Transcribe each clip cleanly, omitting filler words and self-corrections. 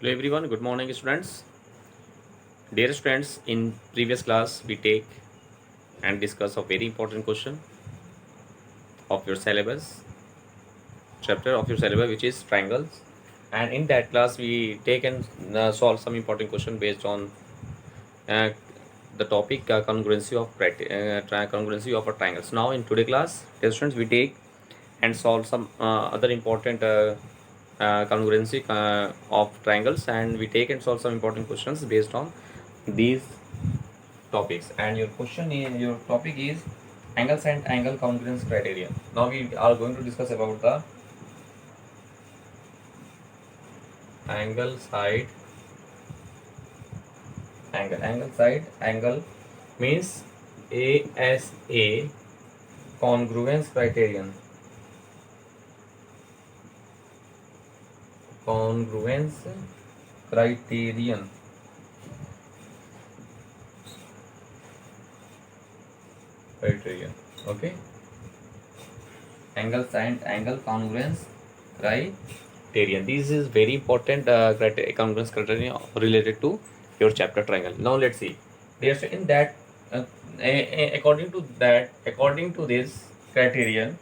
Hello everyone, good morning students. Dear students, in previous class we take and discuss a very important question of your syllabus, chapter of your syllabus which is triangles. And in that class we take and solve some important question based on uh, the topic congruency of congruency of a triangles. Now in today class, dear students, we take and solve some other important congruency of triangles, and we take and solve some important questions based on these topics. And your topic is angles and angle congruence criteria. Now we are going to discuss about the angle side angle means ASA congruence criterion. Okay, angles and angle congruence criterion. This is very important congruence criterion related to your chapter triangle. Now let's see. There's in that according to this criterion,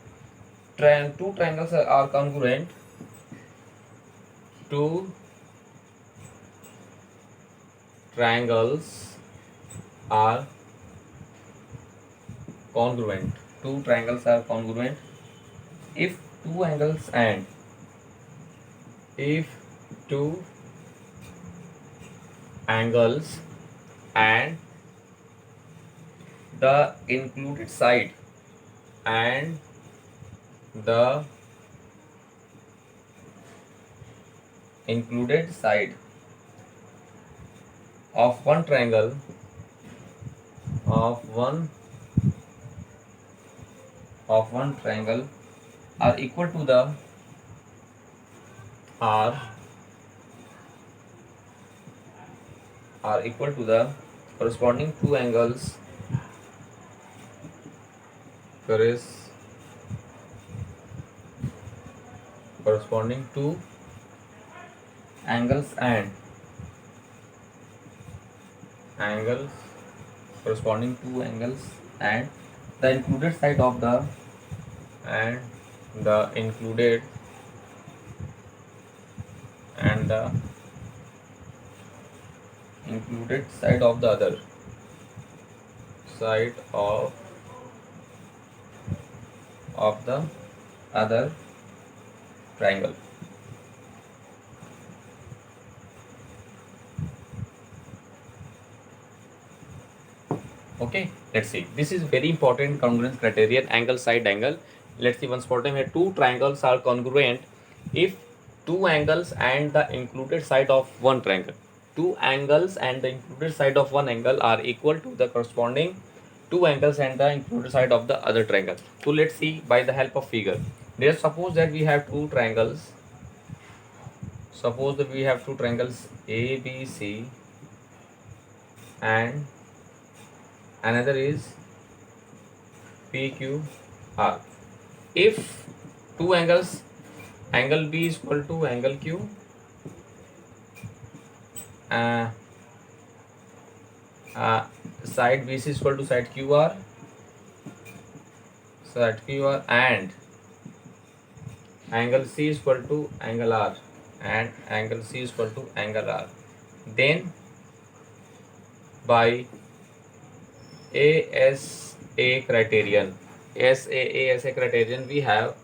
two triangles are congruent. Two triangles are congruent. Two triangles are congruent if two angles and if two angles and the included side and the included side of one triangle are equal to the corresponding two angles corresponding to angles and the included side of the included side of the other triangle. Okay, let's see. This is very important congruence criterion, angle side angle. Let's see once more time here. Two triangles are congruent if two angles and the included side of one triangle. Two angles and the included side of one angle are equal to the corresponding two angles and the included side of the other triangle. So let's see by the help of figure. There, suppose that we have two triangles. Suppose that we have two triangles ABC and another is PQR. If two angles, angle B is equal to angle Q, side BC is equal to side QR, and angle C is equal to angle R, and angle C is equal to angle R, then by ASA criterion, we have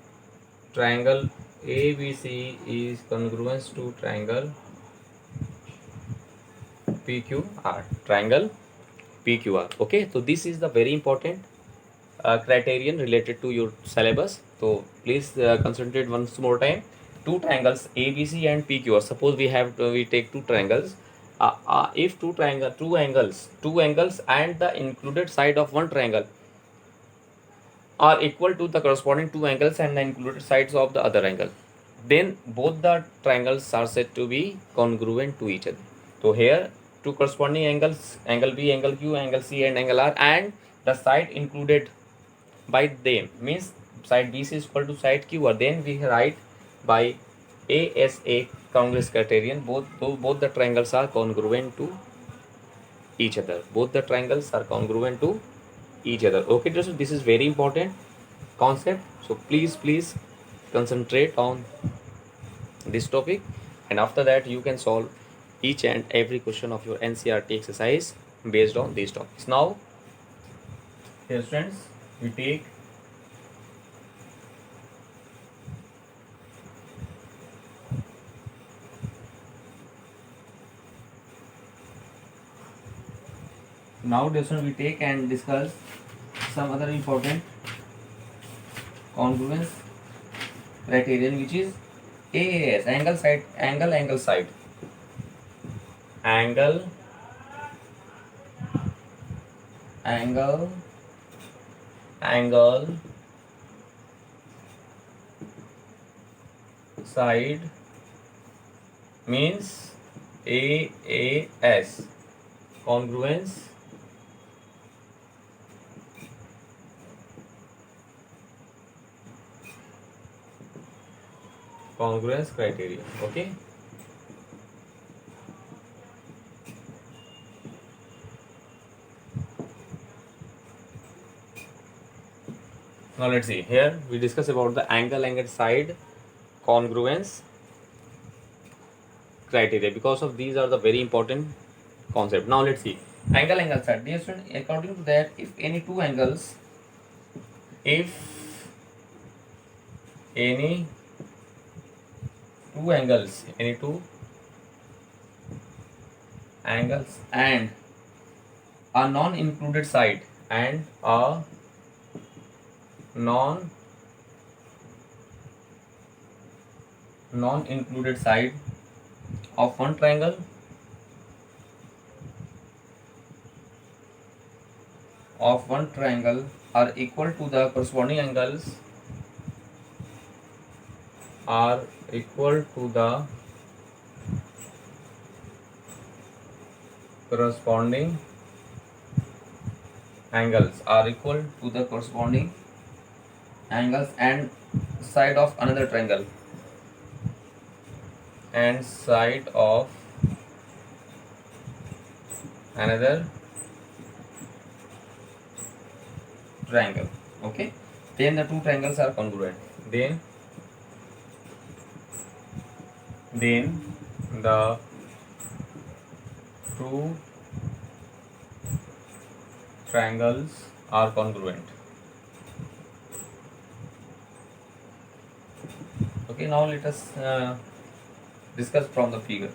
triangle ABC is congruence to triangle PQR. Okay, so this is the very important criterion related to your syllabus. So please concentrate once more time. Two triangles ABC and PQR. Suppose we take two triangles. If two angles and the included side of one triangle are equal to the corresponding two angles and the included sides of the other angle, then both the triangles are said to be congruent to each other. So here two corresponding angles, angle B, angle Q, angle C and angle R, and the side included by them means side BC is equal to side QR. Then we write by ASA congruence criterion, both the triangles are congruent to each other. Both the triangles are congruent to each other. Okay, so this is very important concept. So please concentrate on this topic, and after that you can solve each and every question of your NCERT exercise based on these topics. Now, dear students, we take we take and discuss some other important congruence criterion, which is AAS, angle side, angle side, angle side means AAS, congruence criteria. Okay, now let's see. Here we discuss about the angle side congruence criteria, because of these are the very important concept. Now let's see angle side. Dear student, according to that, if any two angles and a non-included side non-included side of one triangle are equal to the corresponding angles are equal to the corresponding angles and side of another triangle okay, then the two triangles are congruent. Then the two triangles are congruent. Okay, now let us discuss from the figure.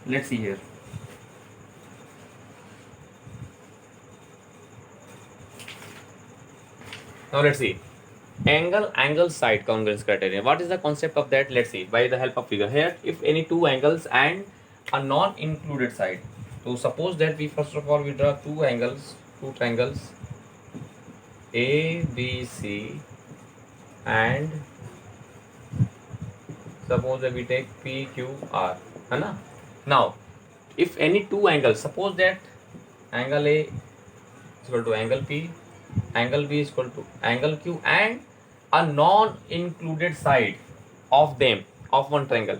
Let's see here. Now let's see angle side congruence criterion. What is the concept of that? Let's see by the help of figure. Here, if any two angles and a non-included side. So suppose that we first of all we draw two triangles ABC, and suppose that we take PQR, है ना? Now, if any two angles, suppose that angle A is equal to angle P, angle B is equal to angle Q, and a non-included side of them of one triangle.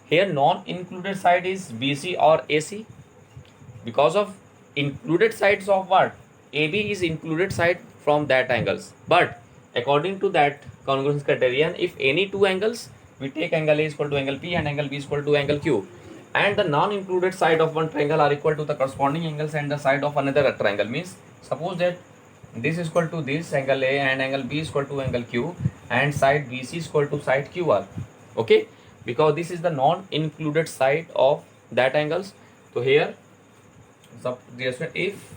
Here non-included side is BC or AC, because of included sides of what? AB is included side from that angles. But according to that congruence criterion, if any two angles, we take angle A is equal to angle P and angle B is equal to angle Q, and the non-included side of one triangle are equal to the corresponding angles and the side of another triangle. Means suppose that this is equal to this angle A and angle B is equal to angle Q, and side BC is equal to side QR. Okay, because this is the non-included side of that angles. So here, if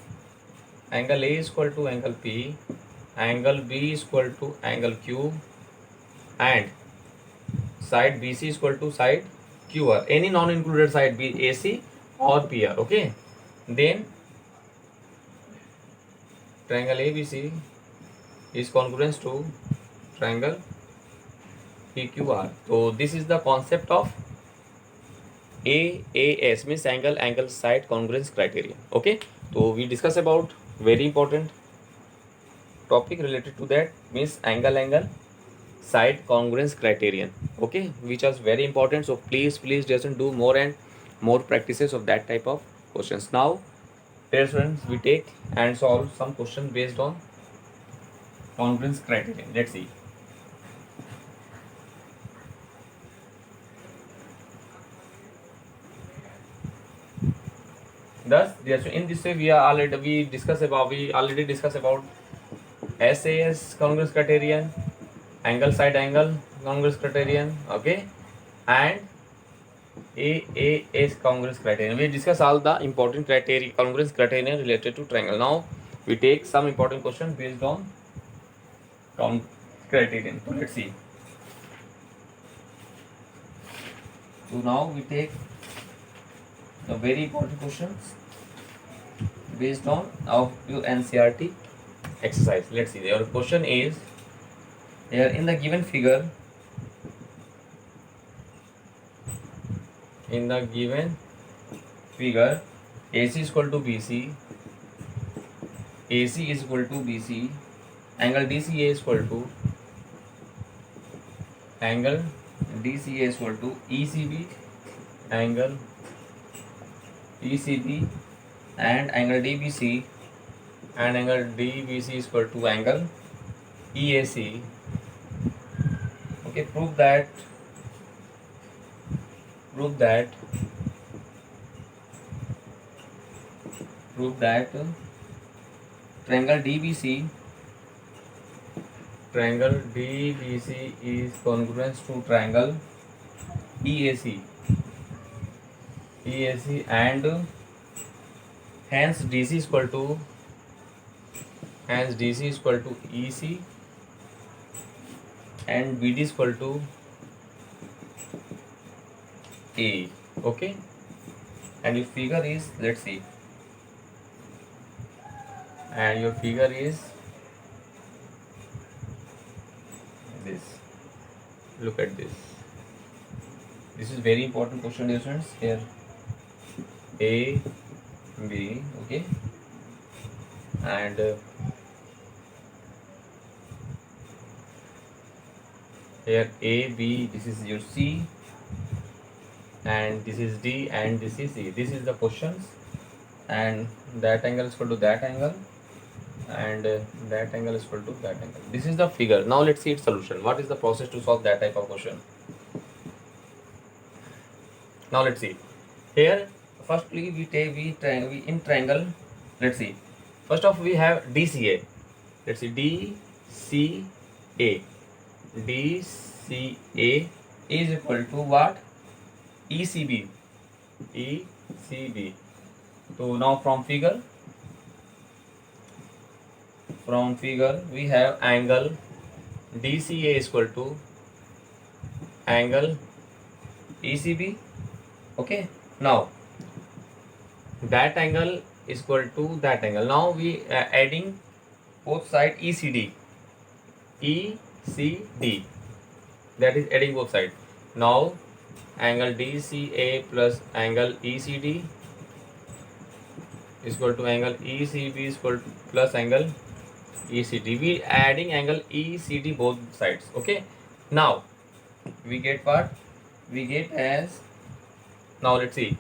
angle A is equal to angle P, angle B is equal to angle Q, and side BC is equal to side QR, any non-included side be AC or PR. Okay, then triangle ABC is congruent to triangle PQR. So this is the concept of AAS, means angle side congruence criterion. Okay, so we discuss about very important topic related to that, means angle side congruence criterion, okay, which is very important. So please just do more and more practices of that type of questions. Now dear students, we take and solve some questions based on congruence criterion. Let's see. Thus, yes, in this way we already discussed about SAS congruence criterion, angle side angle congruence criterion, okay, and AAS congruence criterion. We discuss all the important criteria, congruence criterion related to triangle. Now we take some important question based on criterion. So let's see. So now we take the very important questions based on of your NCERT exercise. Let's see. Your question is here in the given figure. In the given figure, AC is equal to BC. AC is equal to BC. Angle DCA is equal to ECB. Angle ECB and angle DBC, and angle DBC is equal to angle EAC. Okay, prove that triangle DBC is congruent to triangle EAC, and hence DC is equal to EC and BD is equal to A. Okay, and your figure is, let's see, and your figure is this. Look at this. This is very important question, dear students. Here A, B, okay, and here A, B, this is your C, and this is D, and this is C. This is the questions, and that angle is equal to that angle, and that angle is equal to that angle. This is the figure. Now let's see its solution. What is the process to solve that type of question? Now let's see. Here firstly we in triangle. Let's see. First off we have DCA. Let's see, DCA is equal to what? ECB. So now from figure we have angle DCA is equal to angle ECB. Okay, now that angle is equal to that angle. Now we are adding both side ECD, that is adding both sides. Now angle DCA plus angle ECD is equal to angle ECB is equal to plus angle ECD. We adding angle ECD both sides. Okay, now we get what? We get as, now let's see.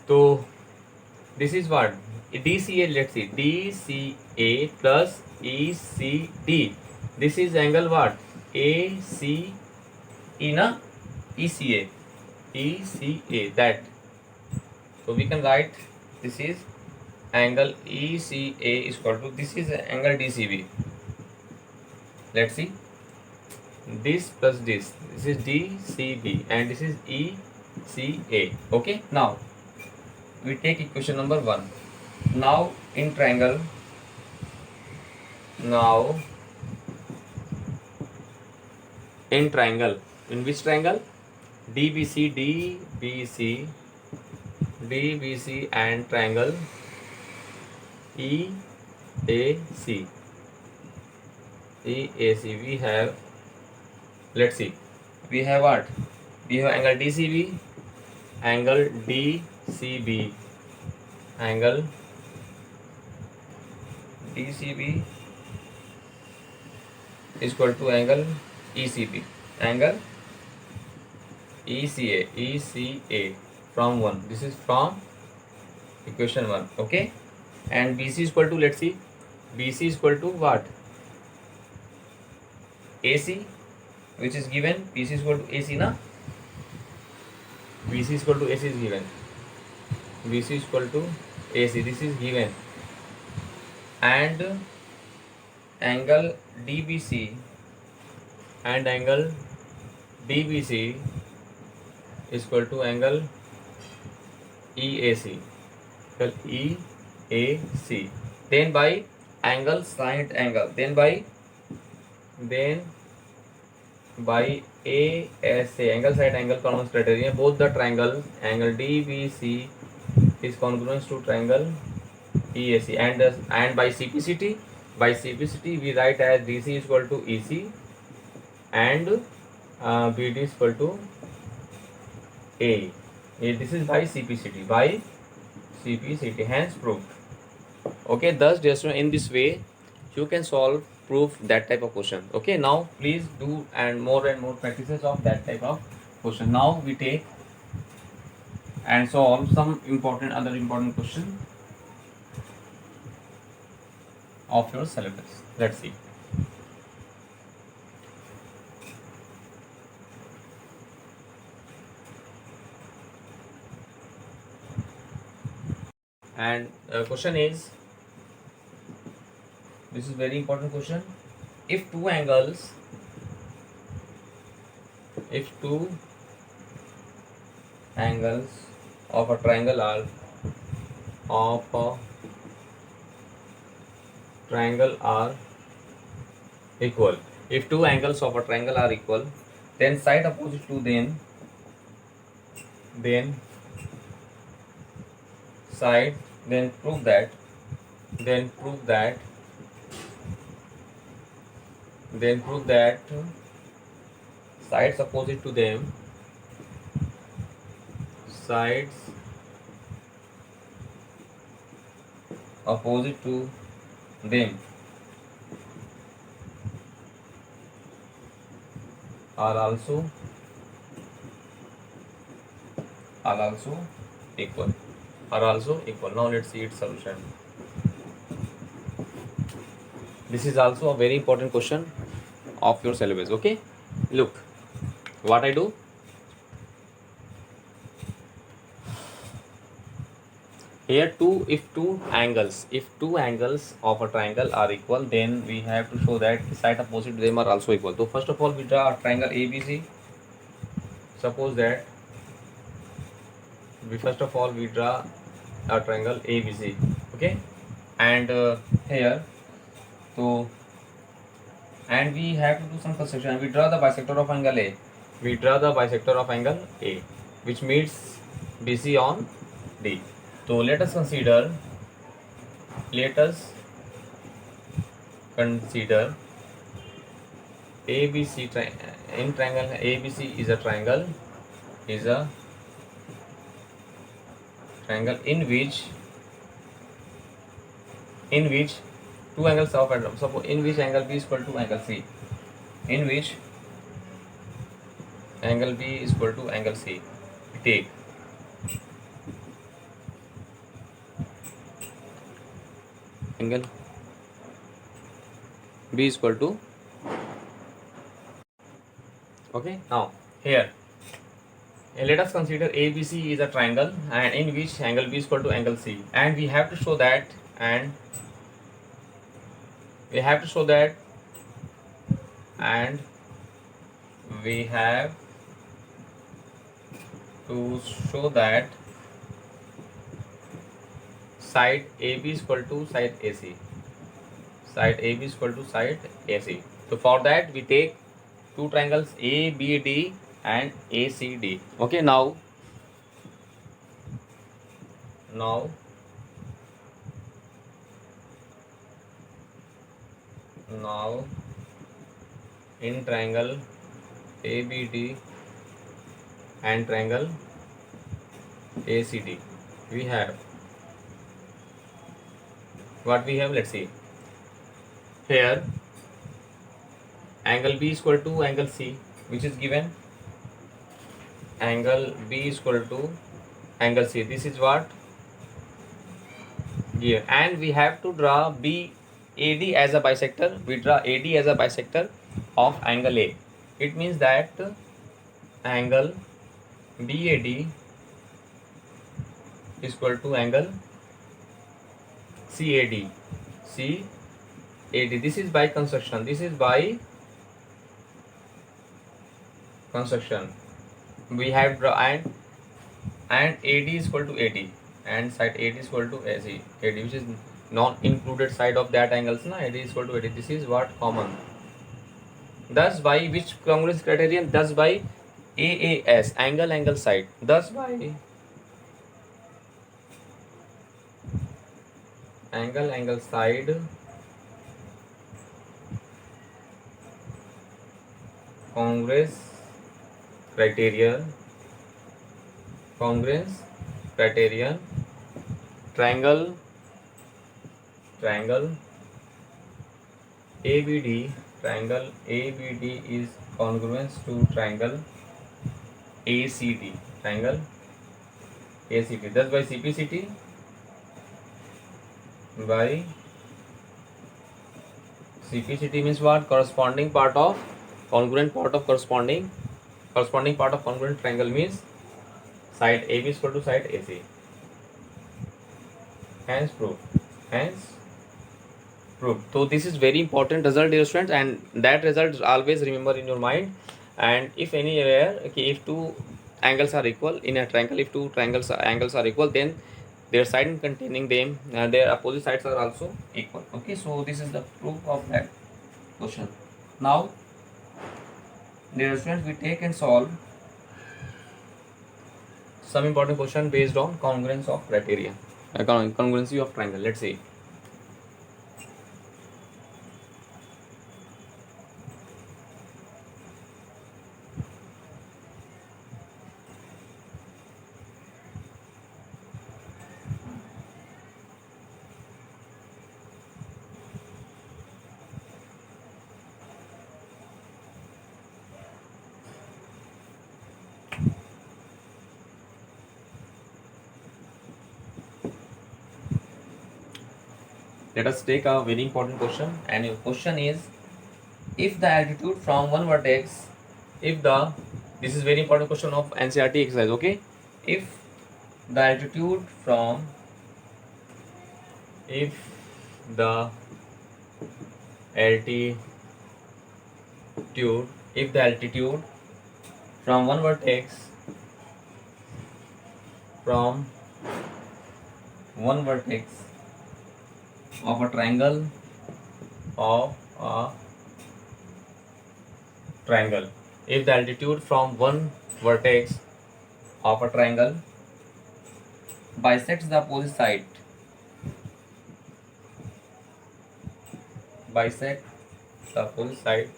So this is what? DCA, let's see, DCA plus ECD. This is angle what? AC in a ECA, that. So we can write this is angle ECA is equal to, this is angle DCB. Let's see, this plus this is DCB and this is ECA. Okay, now we take equation number 1. Now in triangle, in which triangle? DBC and triangle EAC. We have, let's see, we have what? We have angle DCB, angle DCB is equal to angle ECB, angle ECA from 1. This is from equation 1. Okay, and BC is equal to, let's see, BC is equal to what? AC, which is given. BC is equal to AC, na? BC is equal to AC is given. BC is equal to AC. This is given, and angle DBC and angle DBC is equal to angle EAC. EAC. Then by angle side angle. Then by ASA, angle side angle congruence criterion. Both the triangle angle DBC is congruent to triangle EAC, and by CPCT. By CPCT we write as DC is equal to EC and BD is equal to A. This is by CPCT. By CPCT. Hence proved. Okay, thus just in this way you can solve proof that type of question. Okay, now please do and more practices of that type of question. Now we take and solve some other important question of your syllabus. Let's see. And question is, this is very important question. If two angles of a triangle are equal, if two angles of a triangle are equal, then side opposite to them, prove that sides opposite to them are also equal. Now let's see its solution. This is also a very important question of your syllabus. Okay, look what I do. Here if two angles of a triangle are equal, then we have to show that the side opposite to them are also equal. So first of all we draw a triangle ABC. Suppose that we draw a triangle ABC. Okay, and here, so, and we have to do some construction. We draw the bisector of angle A. Which meets BC on D. So let us consider ABC in triangle. ABC is a triangle in which two angles of suppose in which angle B is equal to angle C. In which angle B is equal to angle C. We take angle B is equal to, okay, now here let us consider ABC is a triangle and in which angle B is equal to angle C, and we have to show that we have to show that side AB is equal to side AC. So for that we take two triangles ABD and ACD. Okay, now in triangle ABD and triangle ACD we have what we have. Let's see here. angle B is equal to angle C, which is given. Angle B is equal to angle C. This is what given, and we have to draw BAD as a bisector. We draw AD as a bisector of angle A. It means that angle BAD is equal to angle CAD. CAD. This is by construction. This is by construction. We have draw and AD is equal to AD, and side AD is equal to AC. AD, which is non-included side of that angles. Na, AD is equal to AD. This is what common. Thus, by which congruence criterion? Thus, by AAS, angle side. Thus, by angle side congruence criterion triangle ABD is congruence to triangle ACD. Thus, by CPCT, means what? Corresponding part of congruent part of corresponding part of congruent triangle means side AB is equal to side AC. Hence proved. So this is very important result, dear students, and that result always remember in your mind. And if anywhere, okay, if two angles are equal in a triangle, if two angles are equal, then their side containing them, their opposite sides are also equal. Okay, so this is the proof of that question. Now, dear students, we take and solve some important question based on congruence of criteria, congruency of triangle. Let's see. Let us take a very important question, and your question is, if the altitude from one vertex, this is very important question of NCERT exercise. Okay, if the altitude from one vertex of a triangle if the altitude from one vertex of a triangle bisects the opposite side, bisects the opposite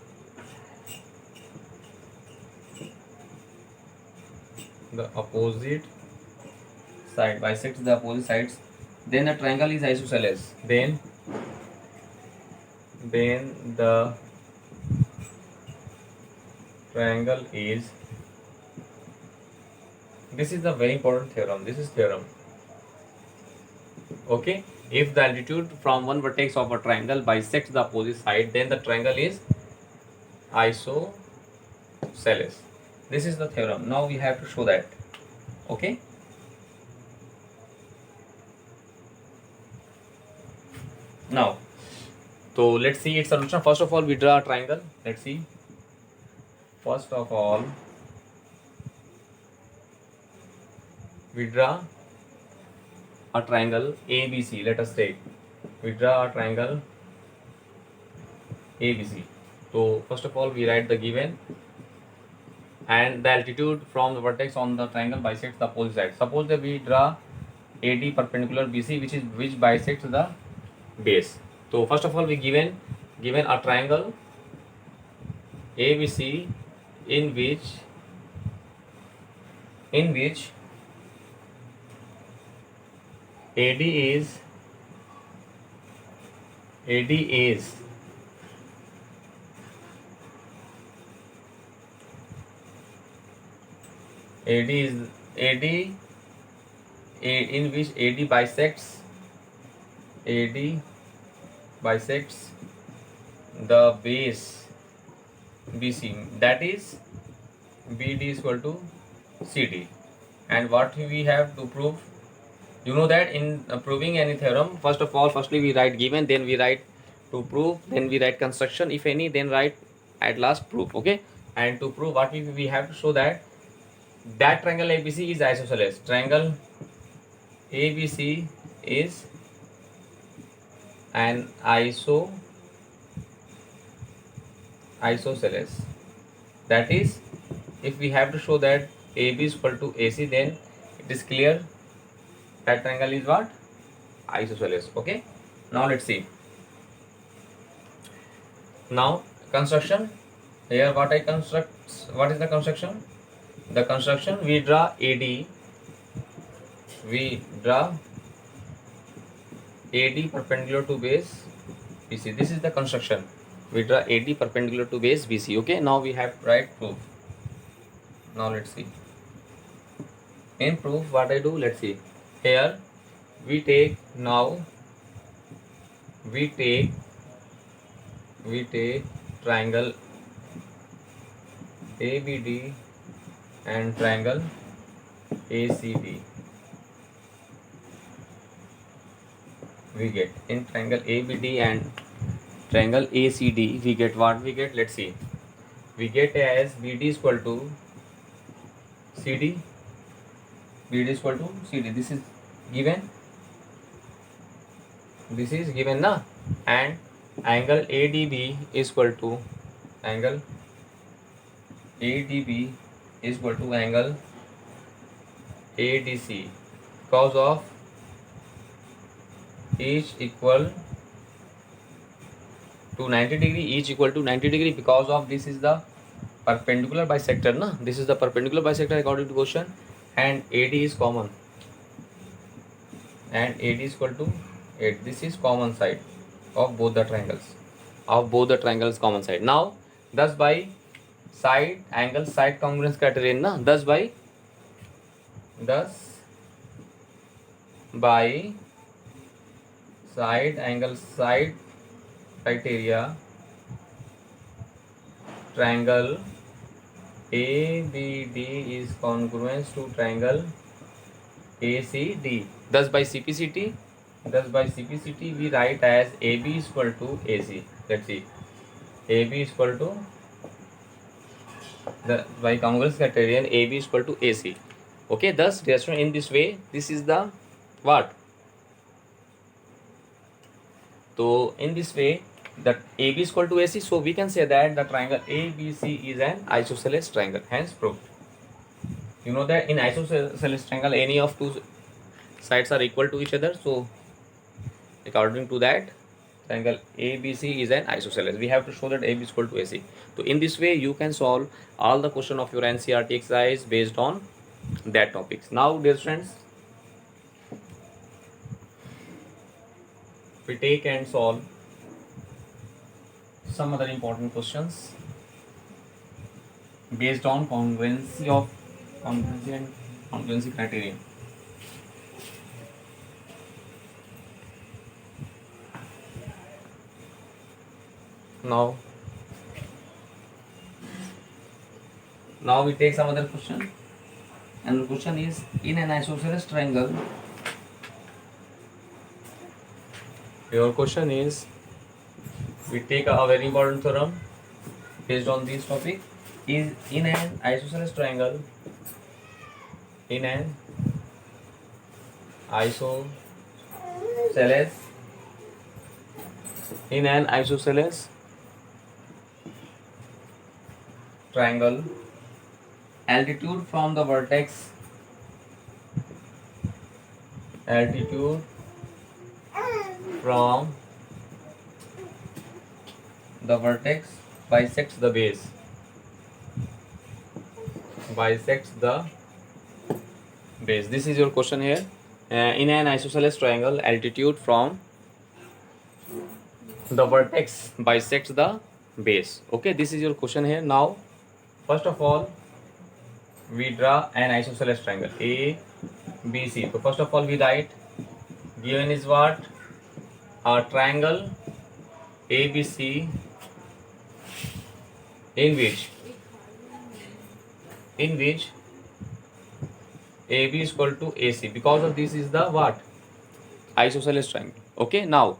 sides, then the triangle is isosceles. Then the triangle is, this is the very important theorem. This is theorem. Okay, if the altitude from one vertex of a triangle bisects the opposite side, then the triangle is isosceles. This is the theorem. Now we have to show that. Okay. Now, so let's see its solution. First of all, we draw a triangle. Let's see. First of all, we draw a triangle ABC. Let us take. We draw a triangle ABC. So first of all, we write the given, and the altitude from the vertex on the triangle bisects the opposite side. Suppose that we draw AD perpendicular BC, which bisects the base. So first of all, we given a triangle ABC in which AD is AD is AD in which AD bisects the base BC, that is BD is equal to CD. And what we have to prove, you know that in proving any theorem, first of all, firstly we write given, then we write to prove, then we write construction if any, then write at last proof. Okay, and to prove what we have to show that triangle ABC is isosceles. Triangle ABC is an isosceles. That is, if we have to show that AB is equal to AC, then it is clear that triangle is what? Isosceles. Okay, now let's see. Now construction. Here what I construct, what is the construction? The construction, we draw AD perpendicular to base BC. This is the construction. We draw AD perpendicular to base BC. Okay, now we have write proof. Now let's see. In proof, what I do, let's see. Here we take triangle ABD and triangle ACD. We get in triangle ABD and triangle ACD, we get what we get. Let's see. We get as BD is equal to CD. BD is equal to CD. This is given. This is given, na? And angle ADB is equal to angle ADB is equal to angle ADC, because of each equal to 90 degree, each equal to 90 degree, because of this is the perpendicular bisector, na? This is the perpendicular bisector according to question, and AD is common, and AD is equal to 8. This is common side of both the triangles. Common side. Now, thus by side angle side congruence criterion, na? Thus by side angle side criteria, triangle ABD is congruence to triangle ACD. Thus by CPCT we write as AB is equal to AC. Let's see. AB is equal to by congruence criterion, AB is equal to AC. Okay, thus in this way, this is the what? So in this way, that AB is equal to AC, so we can say that the triangle ABC is an isosceles triangle, hence proved. You know that in isosceles triangle, any of two sides are equal to each other, so according to that, triangle ABC is an isosceles. We have to show that AB is equal to AC. So in this way, you can solve all the question of your NCERT exercise based on that topics. Now, dear friends, we take and solve some other important questions based on congruency and congruency criterion. Now we take some other question, and the question is, in an isosceles triangle, your question is, we take a very important theorem based on this topic, is in an isosceles triangle, in an isosceles triangle, altitude from the vertex bisects the base. This is your question here. In an isosceles triangle, altitude from the vertex bisects the base. Okay, this is your question here. Now, first of all, we draw an isosceles triangle A, B, C. So first of all, we write given is what? A triangle ABC in which AB is equal to AC. Because of this is the what? Isosceles triangle. Okay, now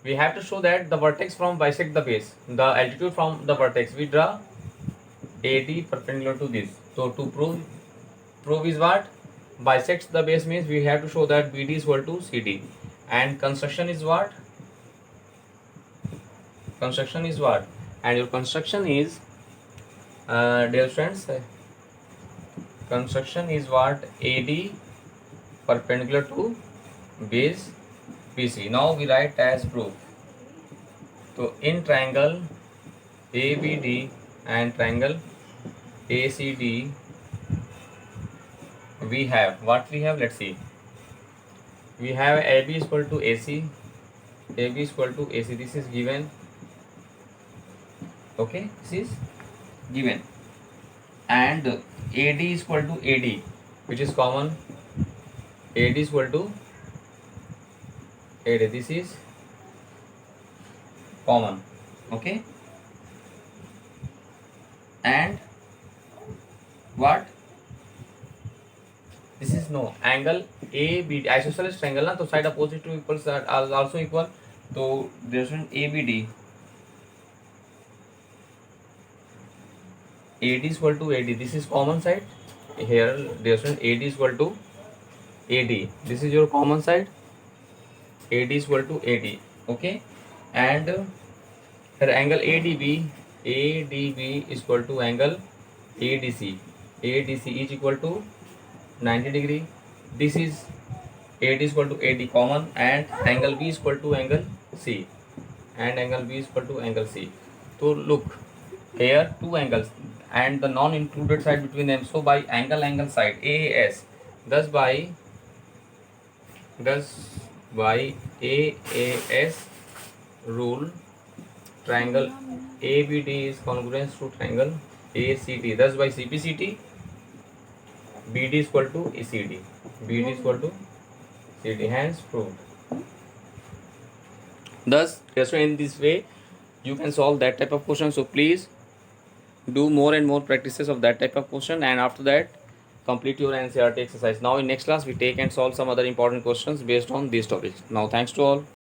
we have to show that the vertex from bisect the base, the altitude from the vertex. We draw AD perpendicular to this. So to prove is what? Bisects the base means we have to show that BD is equal to CD. And construction is what? And your construction is, dear friends, construction is what? AD perpendicular to base BC. Now we write as proof. So in triangle ABD and triangle ACD, we have what we have? Let's see. We have AB is equal to AC. AB is equal to AC. This is given. Okay, this is given. And AD is equal to AD, which is common. AD is equal to AD. This is common. Okay. And what? This is no angle ABD, isosceles triangle na, तो side opposite to equals are also equal. So there's an ABD. AD is equal to AD. This is common side. Here there's an AD is equal to AD. This is your common side. AD is equal to AD. Okay. And here angle ADB is equal to angle ADC. ADC is equal to 90 degree. This is AD is equal to AD common, and angle B is equal to angle C. And angle B is equal to angle C. So look, here two angles and the non-included side between them. So by angle side AAS, thus by AAS rule, triangle ABD is congruent to triangle ACD. Thus by CPCT, BD is equal to ECD. BD is equal to CD. Hence proved. Thus, in this way, you can solve that type of question. So please do more and more practices of that type of question, and after that, complete your NCERT exercise. Now in next class, we take and solve some other important questions based on these topics. Now thanks to all.